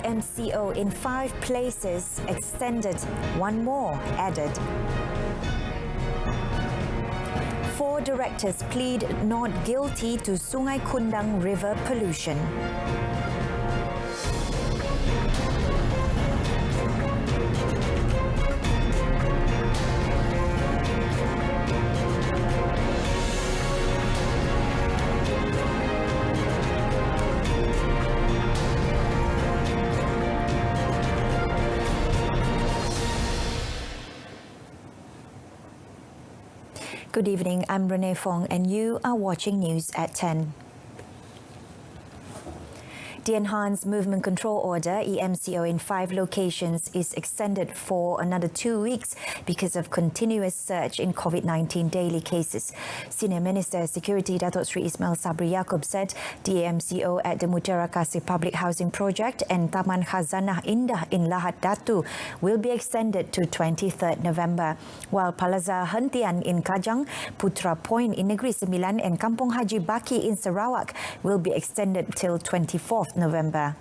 EMCO in 5 places extended, 1 more added. 4 directors plead not guilty to Sungai Kundang River pollution. Good evening, I'm Renee Fong and you are watching News at 10. The Enhanced Movement Control Order, EMCO, in 5 locations is extended for another 2 weeks because of continuous surge in COVID-19 daily cases. Senior Minister Security Datuk Sri Ismail Sabri Yaakob said the EMCO at the Mutiara Kasih Public Housing Project and Taman Khazanah Indah in Lahad Datu will be extended to 23rd November, while Plaza Hentian in Kajang, Putra Point in Negeri Sembilan and Kampung Haji Baki in Sarawak will be extended till 24th November.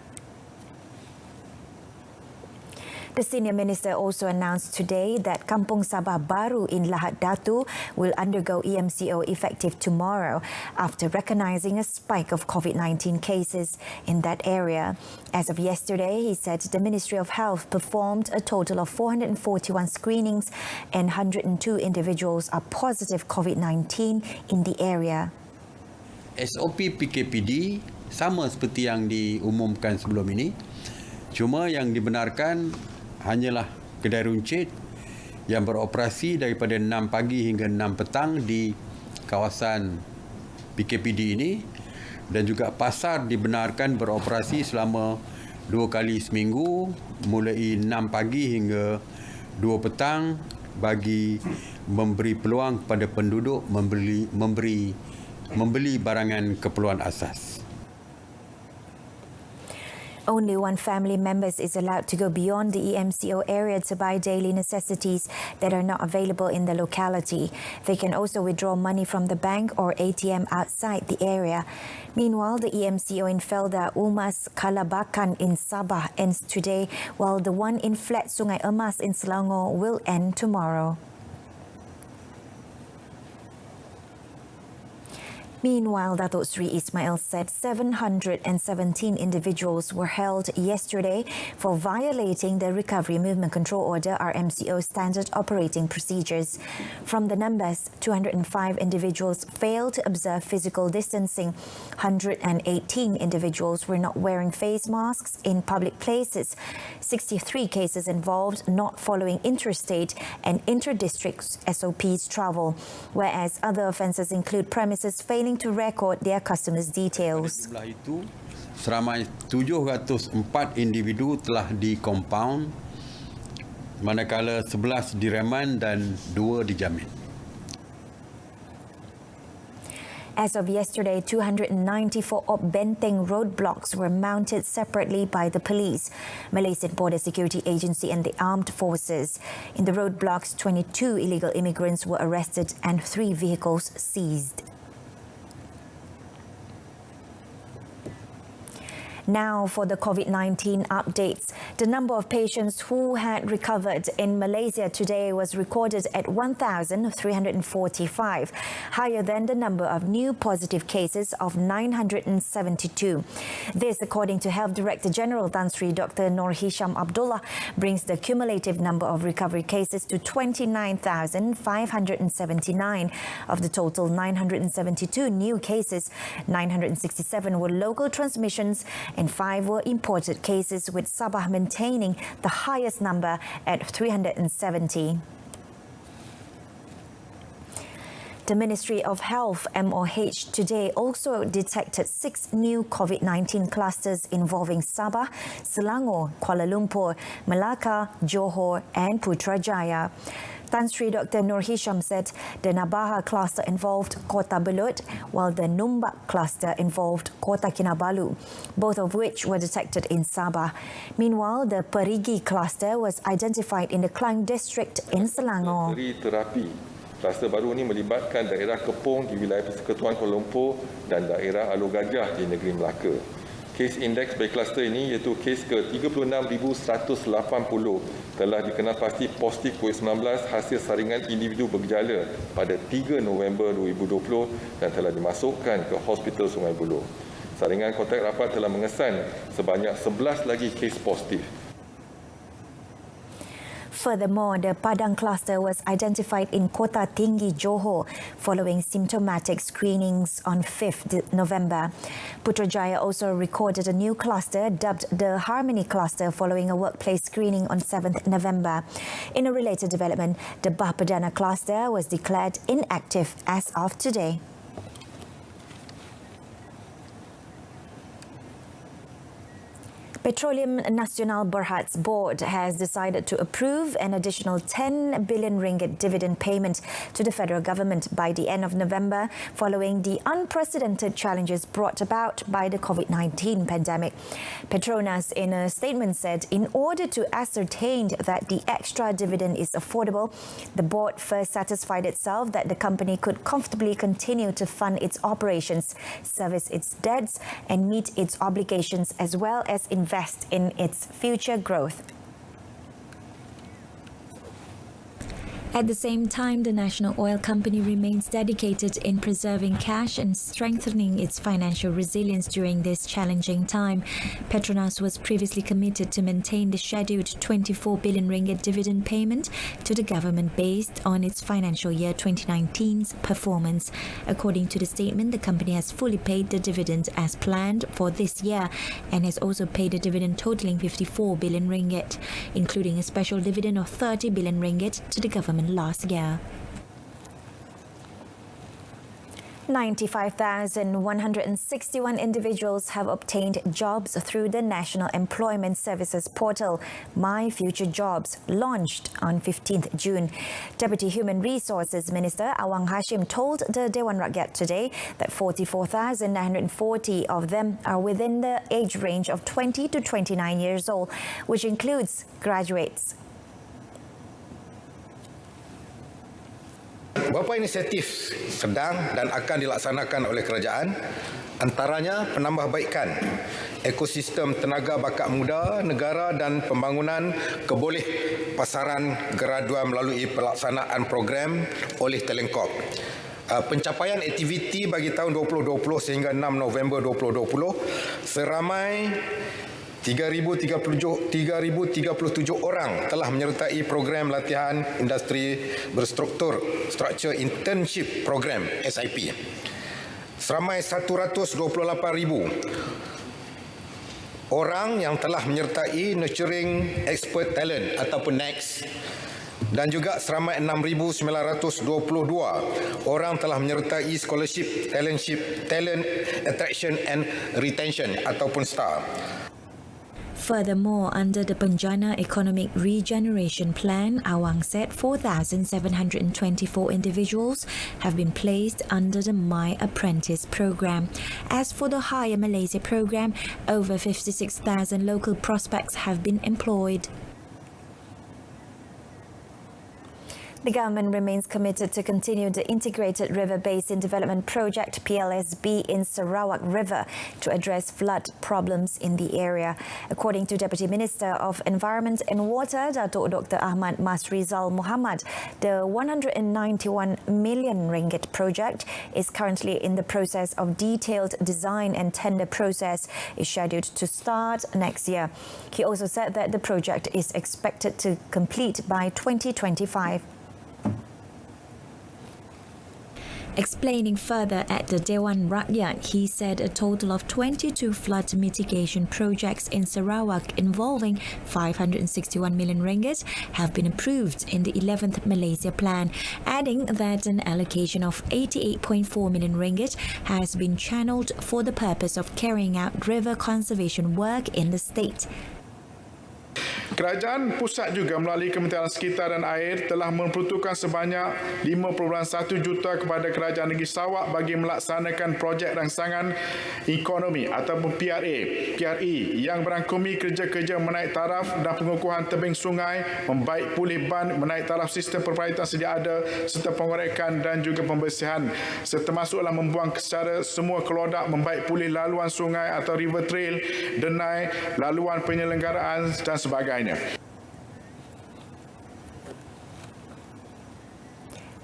The senior minister also announced today that Kampung Sabah Baru in Lahad Datu will undergo EMCO effective tomorrow after recognizing a spike of COVID-19 cases in that area. As of yesterday, he said the Ministry of Health performed a total of 441 screenings and 102 individuals are positive COVID-19 in the area. SOP PKPD sama seperti yang diumumkan sebelum ini. Cuma yang dibenarkan hanyalah kedai runcit yang beroperasi daripada 6 pagi hingga 6 petang di kawasan PKPD ini, dan juga pasar dibenarkan beroperasi selama 2 kali seminggu mulai 6 pagi hingga 2 petang bagi memberi peluang kepada penduduk membeli barangan keperluan asas. Only 1 family member is allowed to go beyond the EMCO area to buy daily necessities that are not available in the locality. They can also withdraw money from the bank or ATM outside the area. Meanwhile, the EMCO in Felda Umas Kalabakan in Sabah ends today, while the one in Flat Sungai Emas in Selangor will end tomorrow. Meanwhile, Datuk Sri Ismail said 717 individuals were held yesterday for violating the Recovery Movement Control Order (RMCO) standard operating procedures. From the numbers, 205 individuals failed to observe physical distancing. 118 individuals were not wearing face masks in public places. 63 cases involved not following interstate and inter-district SOPs travel, whereas other offences include premises failing to record their customers' details. Jumlah itu, seramai 704 individu telah di-compound, manakala 11 direman dan 2 dijamin. As of yesterday, 294 benteng roadblocks were mounted separately by the police, Malaysian Border Security Agency and the armed forces. In the roadblocks, 22 illegal immigrants were arrested and 3 vehicles seized. Now for the COVID-19 updates. The number of patients who had recovered in Malaysia today was recorded at 1,345, higher than the number of new positive cases of 972. This, according to Health Director General Tan Sri Dr. Nur Hisham Abdullah, brings the cumulative number of recovery cases to 29,579. Of the total 972 new cases, 967 were local transmissions and 5 were imported cases, with Sabah maintaining the highest number at 370. The Ministry of Health (MOH) today also detected 6 new COVID-19 clusters involving Sabah, Selangor, Kuala Lumpur, Melaka, Johor and Putrajaya. Tan Sri Dr. Nur Hisham said the Nabaha cluster involved Kota Belud, while the Numbak cluster involved Kota Kinabalu, both of which were detected in Sabah. Meanwhile, the Perigi cluster was identified in the Klang district in Selangor. Terapi kluster baru ini melibatkan daerah Kepong di wilayah Persekutuan Kuala Lumpur dan daerah Alor Gajah di negeri Melaka. Kes indeks bagi kluster ini iaitu kes ke-36,180 telah dikenal pasti positif COVID-19 hasil saringan individu bergejala pada 3 November 2020 dan telah dimasukkan ke Hospital Sungai Buloh. Saringan kontak rapat telah mengesan sebanyak 11 lagi kes positif. Furthermore, the Padang cluster was identified in Kota Tinggi, Johor, following symptomatic screenings on 5th November. Putrajaya also recorded a new cluster dubbed the Harmony cluster following a workplace screening on 7th November. In a related development, the Bapadana cluster was declared inactive as of today. Petroleum Nasional Berhad's board has decided to approve an additional 10 billion ringgit dividend payment to the federal government by the end of November following the unprecedented challenges brought about by the COVID-19 pandemic. Petronas in a statement said in order to ascertain that the extra dividend is affordable, the board first satisfied itself that the company could comfortably continue to fund its operations, service its debts and meet its obligations as well as invest in its future growth. At the same time, the national oil company remains dedicated in preserving cash and strengthening its financial resilience during this challenging time. Petronas was previously committed to maintain the scheduled 24 billion ringgit dividend payment to the government based on its financial year 2019's performance. According to the statement, the company has fully paid the dividend as planned for this year and has also paid a dividend totaling 54 billion ringgit, including a special dividend of 30 billion ringgit to the government last year. 95,161 individuals have obtained jobs through the National Employment Services Portal, My Future Jobs, launched on 15th June. Deputy Human Resources Minister Awang Hashim told the Dewan Rakyat today that 44,940 of them are within the age range of 20 to 29 years old, which includes graduates. Beberapa inisiatif sedang dan akan dilaksanakan oleh kerajaan, antaranya penambahbaikan ekosistem tenaga bakat muda negara dan pembangunan keboleh pasaran gradual melalui pelaksanaan program oleh Telenkop. Pencapaian aktiviti bagi tahun 2020 sehingga 6 November 2020 seramai 3,037 orang telah menyertai program latihan industri berstruktur Structure Internship Program SIP. Seramai 128,000 orang yang telah menyertai Nurturing Expert Talent ataupun NEXT dan juga seramai 6,922 orang telah menyertai Scholarship Talent Attraction and Retention ataupun STAR. Furthermore, under the Penjana Economic Regeneration Plan, Awang said 4,724 individuals have been placed under the My Apprentice program. As for the Hire Malaysia program, over 56,000 local prospects have been employed. The government remains committed to continue the Integrated River Basin Development Project (PLSB) in Sarawak River to address flood problems in the area. According to Deputy Minister of Environment and Water, Datuk Dr. Ahmad Masrizal Muhammad, the 191 million ringgit project is currently in the process of detailed design and tender process is scheduled to start next year. He also said that the project is expected to complete by 2025. Explaining further at the Dewan Rakyat, he said a total of 22 flood mitigation projects in Sarawak involving 561 million ringgit have been approved in the 11th Malaysia Plan, adding that an allocation of 88.4 million ringgit has been channeled for the purpose of carrying out river conservation work in the state. Kerajaan pusat juga melalui Kementerian Sekitar dan Air telah memperuntukkan sebanyak 5.1 juta kepada Kerajaan Negeri Sarawak bagi melaksanakan projek rangsangan ekonomi ataupun PRE yang berangkumi kerja-kerja menaik taraf dan pengukuhan tebing sungai, membaik pulih ban, menaik taraf sistem perpaitan sedia ada serta pengorekan dan juga pembersihan serta masuklah membuang secara semua kelodak, membaik pulih laluan sungai atau river trail, denai, laluan penyelenggaraan dan sebagainya.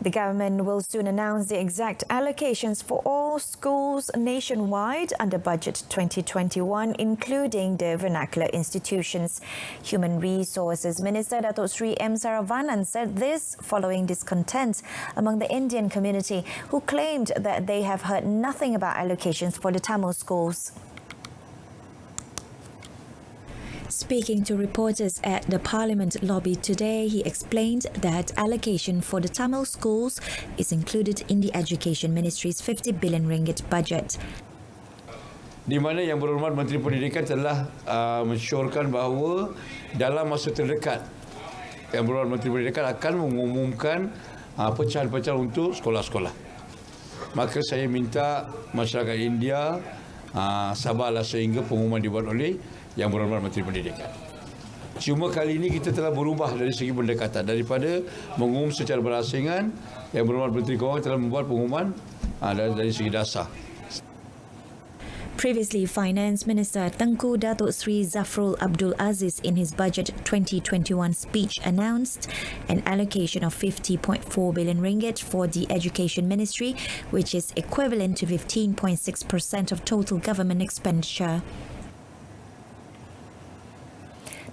The government will soon announce the exact allocations for all schools nationwide under Budget 2021, including the vernacular institutions. Human Resources Minister Datuk Sri M. Saravanan said this following discontent among the Indian community, who claimed that they have heard nothing about allocations for the Tamil schools. Speaking to reporters at the Parliament lobby today, he explained that allocation for the Tamil schools is included in the Education Ministry's 50 billion ringgit budget. Di mana Yang Berhormat Menteri Pendidikan telah mensyorkan bahawa dalam masa terdekat Yang Berhormat Menteri Pendidikan akan mengumumkan pecahan-pecahan untuk sekolah-sekolah. Maka saya minta masyarakat India sabarlah sehingga pengumuman dibuat oleh Yang Berhormat Menteri Pendidikan. Cuma kali ini kita telah berubah dari segi pendekatan. Daripada mengumum secara berasingan, Yang Berhormat Menteri Keuangan telah membuat pengumuman dari segi dasar. Previously, Finance Minister Tengku Datuk Sri Zafrul Abdul Aziz in his Budget 2021 speech announced an allocation of 50.4 billion ringgit for the Education Ministry, which is equivalent to 15.6% of total government expenditure.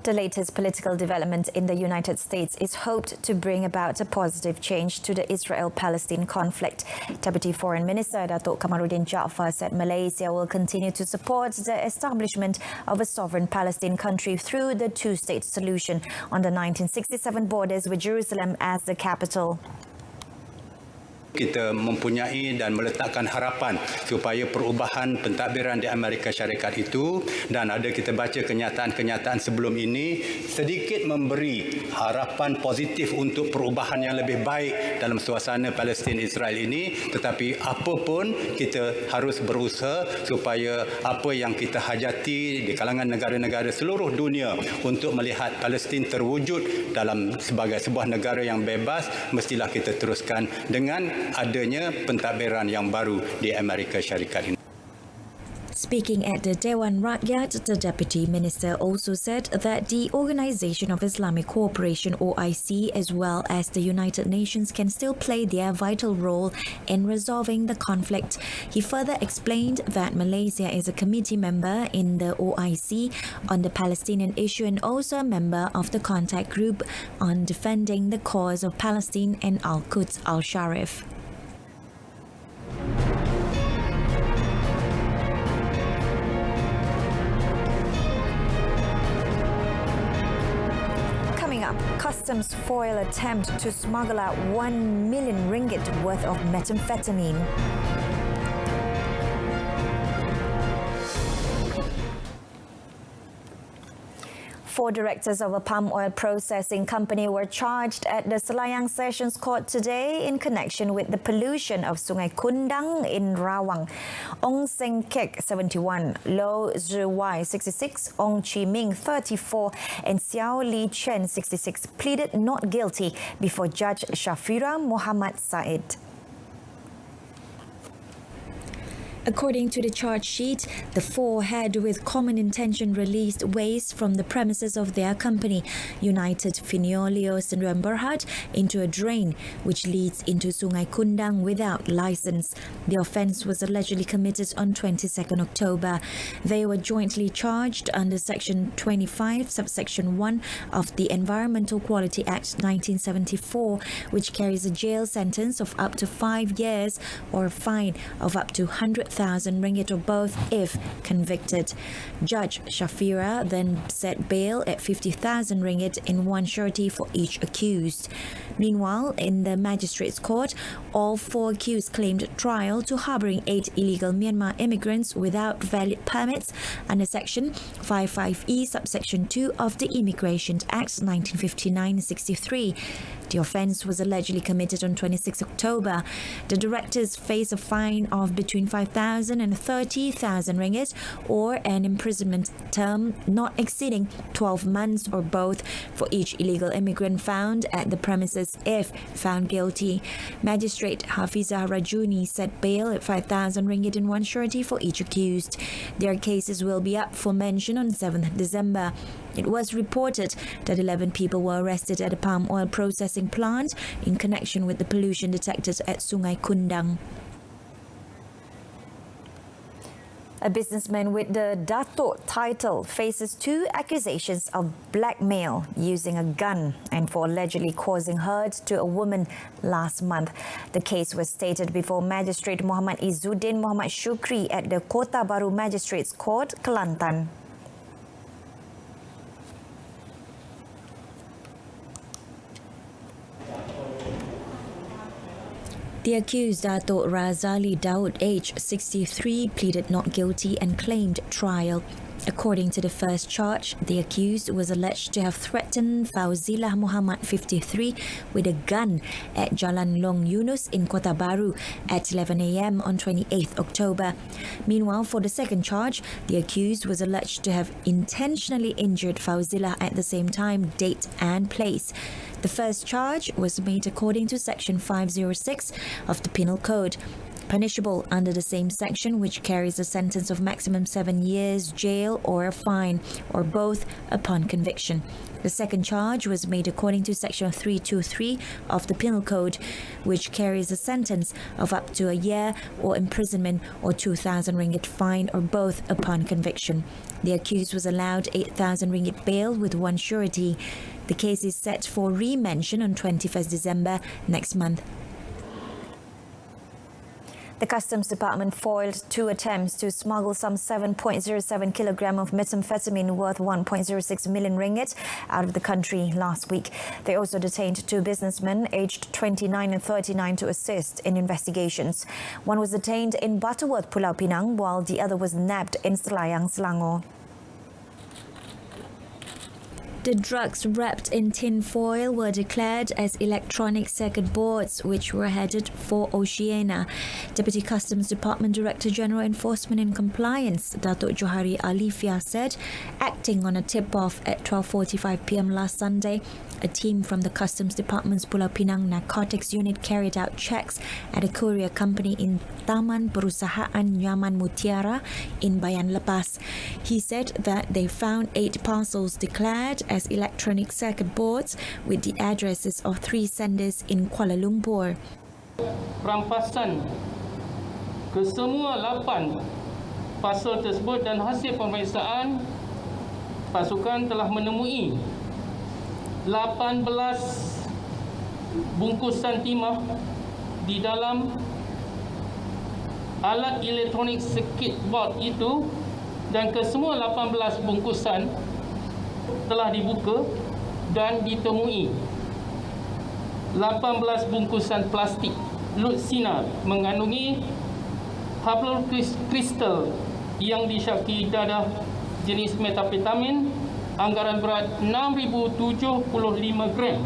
The latest political development in the United States is hoped to bring about a positive change to the Israel-Palestine conflict. Deputy Foreign Minister Datuk Kamaluddin Jaafar said Malaysia will continue to support the establishment of a sovereign Palestine country through the two-state solution on the 1967 borders with Jerusalem as the capital. Kita mempunyai dan meletakkan harapan supaya perubahan pentadbiran di Amerika Syarikat itu, dan ada kita baca kenyataan-kenyataan sebelum ini sedikit memberi harapan positif untuk perubahan yang lebih baik dalam suasana Palestin Israel ini. Tetapi apapun kita harus berusaha supaya apa yang kita hajati di kalangan negara-negara seluruh dunia untuk melihat Palestin terwujud dalam sebagai sebuah negara yang bebas, mestilah kita teruskan dengan adanya pentadbiran yang baru di Amerika Syarikat ini. Speaking at the Dewan Rakyat, the Deputy Minister also said that the Organisation of Islamic Cooperation (OIC) as well as the United Nations can still play their vital role in resolving the conflict. He further explained that Malaysia is a committee member in the OIC on the Palestinian issue and also a member of the contact group on defending the cause of Palestine and Al-Quds Al-Sharif. Customs foil attempt to smuggle out 1 million ringgit worth of methamphetamine. Four directors of a palm oil processing company were charged at the Selayang Sessions Court today in connection with the pollution of Sungai Kundang in Rawang. Ong Seng Kek, 71, Lo Zhiwai, 66, Ong Chi Ming, 34, and Xiao Li Chen, 66, pleaded not guilty before Judge Shafira Muhammad Said. According to the charge sheet, the four had with common intention released waste from the premises of their company, United Finiolio Sdn Berhad, into a drain which leads into Sungai Kundang without license. The offence was allegedly committed on 22nd October. They were jointly charged under Section 25, Subsection 1 of the Environmental Quality Act 1974, which carries a jail sentence of up to 5 years or a fine of up to 100,000 8,000 ringgit or both if convicted. Judge Shafira then set bail at 50,000 ringgit in one surety for each accused. Meanwhile, in the magistrate's court, all 4 accused claimed trial to harbouring 8 illegal Myanmar immigrants without valid permits under Section 55E subsection 2 of the Immigration Act 1959-63. The offence was allegedly committed on 26 October. The directors face a fine of between 5,000 and 30,000 ringgit or an imprisonment term not exceeding 12 months or both for each illegal immigrant found at the premises if found guilty. Magistrate Hafizah Rajuni set bail at 5,000 ringgit in one surety for each accused. Their cases will be up for mention on 7th December. It was reported that 11 people were arrested at a palm oil processing plant in connection with the pollution detected at Sungai Kundang. A businessman with the Datuk title faces 2 accusations of blackmail using a gun and for allegedly causing hurt to a woman last month. The case was stated before Magistrate Muhammad Izzuddin Muhammad Shukri at the Kota Baru Magistrates Court, Kelantan. The accused Datuk Razali Daud, aged 63, pleaded not guilty and claimed trial. According to the first charge, the accused was alleged to have threatened Fauzilah Muhammad, 53, with a gun at Jalan Long Yunus in Kota Baru at 11 a.m. on 28 October. Meanwhile, for the second charge, the accused was alleged to have intentionally injured Fauzilah at the same time, date and place. The first charge was made according to Section 506 of the Penal Code, punishable under the same section, which carries a sentence of maximum 7 years jail or a fine, or both upon conviction. The second charge was made according to Section 323 of the Penal Code, which carries a sentence of up to a year or imprisonment or 2,000 ringgit fine, or both upon conviction. The accused was allowed 8,000 ringgit bail with one surety. The case is set for re-mention on 21st December next month. The Customs Department foiled 2 attempts to smuggle some 7.07 kilogram of methamphetamine worth 1.06 million ringgit out of the country last week. They also detained 2 businessmen aged 29 and 39 to assist in investigations. One was detained in Butterworth, Pulau Pinang, while the other was nabbed in Selayang, Selangor. The drugs wrapped in tin foil were declared as electronic circuit boards, which were headed for Oceania. Deputy Customs Department Director General Enforcement and Compliance, Datuk Johari Alifia, said, acting on a tip-off at 12:45 p.m. last Sunday, a team from the Customs Department's Pulau Pinang Narcotics Unit carried out checks at a courier company in Taman Perusahaan Nyaman Mutiara in Bayan Lepas. He said that they found 8 parcels declared as electronic circuit boards with the addresses of 3 senders in Kuala Lumpur. Perampasan ke semua 8 parcel tersebut, dan hasil pemeriksaan pasukan telah menemui 18 bungkusan timah di dalam alat elektronik circuit board itu, dan kesemua 18 bungkusan telah dibuka dan ditemui 18 bungkusan plastik lut sinar mengandungi hablum kristal yang disyaki dadah jenis metafetamin anggaran berat 6,075 gram.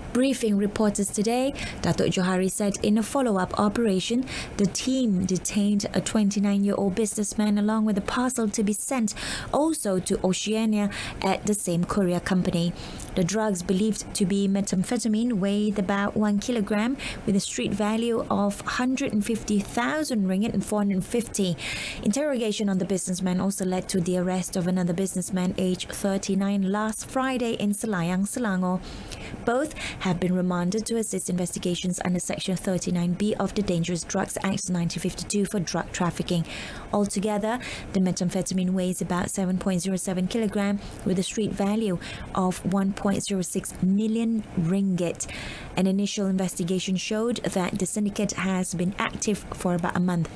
Briefing reporters today, Datuk Johari said in a follow-up operation, the team detained a 29-year-old businessman along with a parcel to be sent also to Oceania at the same courier company. The drugs, believed to be methamphetamine, weighed about 1 kilogram with a street value of 150,000 ringgit and 450. Interrogation on the businessman also led to the arrest of another businessman aged 39 last Friday in Selayang, Selangor. Both have been remanded to assist investigations under Section 39B of the Dangerous Drugs Act 1952 for drug trafficking. Altogether, the methamphetamine weighs about 7.07 kilogram with a street value of 1.06 million ringgit. An initial investigation showed that the syndicate has been active for about a month.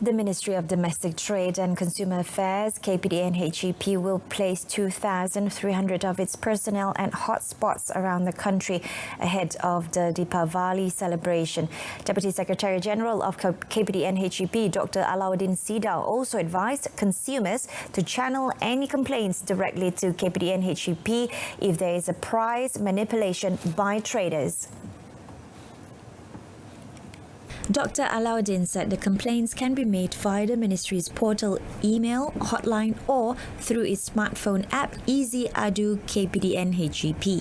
The Ministry of Domestic Trade and Consumer Affairs, KPD and HEP, will place 2,300 of its personnel at hotspots around the country ahead of the Deepavali celebration. Deputy Secretary General of KPD and HEP, Dr. Alauddin Sidal, also advised consumers to channel any complaints directly to KPD and HEP if there is a price manipulation by traders. Dr. Alauddin said the complaints can be made via the ministry's portal, email, hotline or through its smartphone app Easy Adu KPDN HEP.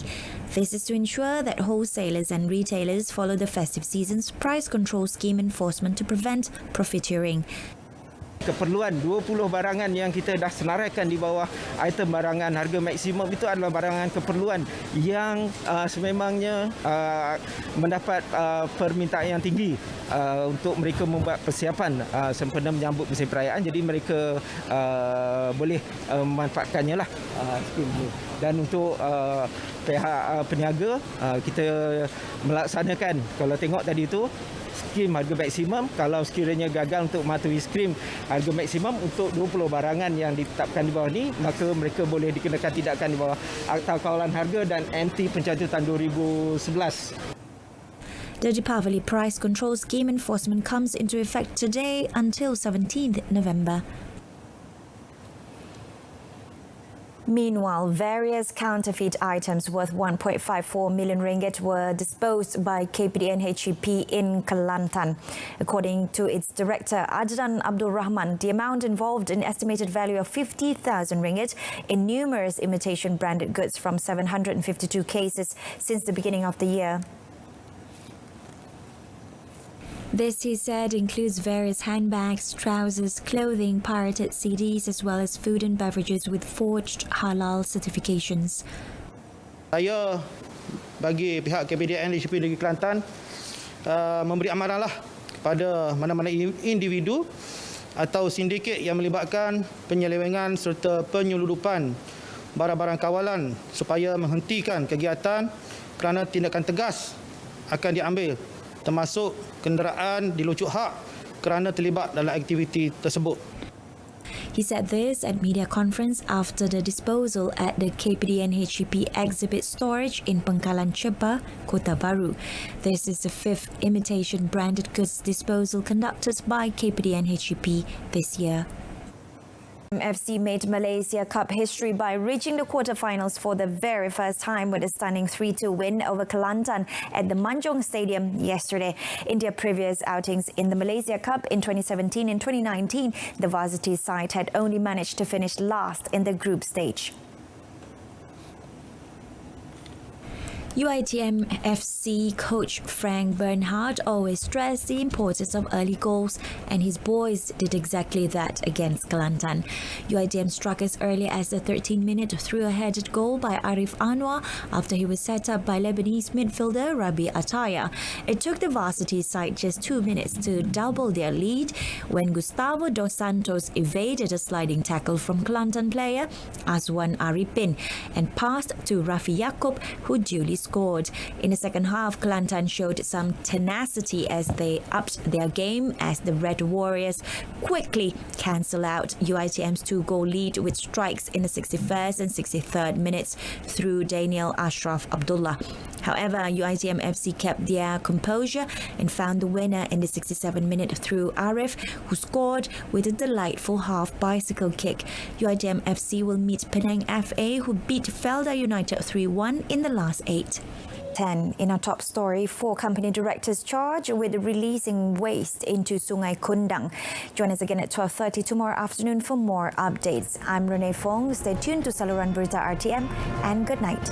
This is to ensure that wholesalers and retailers follow the festive season's price control scheme enforcement to prevent profiteering. Keperluan 20 barangan yang kita dah senaraikan di bawah item barangan harga maksimum itu adalah barangan keperluan yang sememangnya mendapat permintaan yang tinggi untuk mereka membuat persiapan sempena menyambut musim perayaan, jadi mereka boleh memanfaatkannya lah skim ini. Dan untuk pihak peniaga kita melaksanakan, kalau tengok tadi itu skim harga maksimum, kalau sekiranya gagal untuk mematuhi skim harga maksimum untuk 20 barangan yang ditetapkan di bawah ni, maka mereka boleh dikenakan tindakan di bawah Akta Kawalan Harga dan MT Pencatutan 2011. The Deepavali Price Control Scheme enforcement comes into effect today until 17th November. Meanwhile, various counterfeit items worth 1.54 million ringgit were disposed by KPD and HEP in Kelantan. According to its director, Adnan Abdul Rahman, the amount involved an estimated value of 50,000 ringgit in numerous imitation branded goods from 752 cases since the beginning of the year. This, he said, includes various handbags, trousers, clothing, pirated CDs, as well as food and beverages with forged halal certifications. Saya bagi pihak KPDN HEP Negeri Kelantan memberi amaranlah kepada mana-mana individu atau sindiket yang melibatkan penyelewengan serta penyeludupan barang-barang kawalan supaya menghentikan kegiatan kerana tindakan tegas akan diambil, termasuk kenderaan dilucut hak kerana terlibat dalam aktiviti tersebut. He said this at media conference after the disposal at the KPD and HEP exhibit storage in Pengkalan Chepa, Kota Baru. This is the 5th imitation branded goods disposal conducted by KPD and HEP this year. FC made Malaysia Cup history by reaching the quarterfinals for the very first time with a stunning 3-2 win over Kelantan at the Manjong Stadium yesterday. In their previous outings in the Malaysia Cup in 2017 and 2019, the varsity side had only managed to finish last in the group stage. UiTM FC coach Frank Bernhard always stressed the importance of early goals, and his boys did exactly that against Kelantan. UiTM struck as early as the 13th minute through a headed goal by Arif Anwar after he was set up by Lebanese midfielder Rabi Ataya. It took the varsity side just 2 minutes to double their lead when Gustavo dos Santos evaded a sliding tackle from Kelantan player Azwan Aripin and passed to Rafi Yaakob, who duly scored. In the second half, Kelantan showed some tenacity as they upped their game as the Red Warriors quickly cancel out UiTM's 2-goal lead with strikes in the 61st and 63rd minutes through Daniel Ashraf Abdullah. However, UiTM FC kept their composure and found the winner in the 67th minute through Arif, who scored with a delightful half bicycle kick. UiTM FC will meet Penang FA, who beat Felda United 3-1 in the last 8. 10. In our top story, 4 company directors charged with releasing waste into Sungai Kundang. Join us again at 12:30 tomorrow afternoon for more updates. I'm Renee Fong. Stay tuned to Saluran Berita RTM and good night.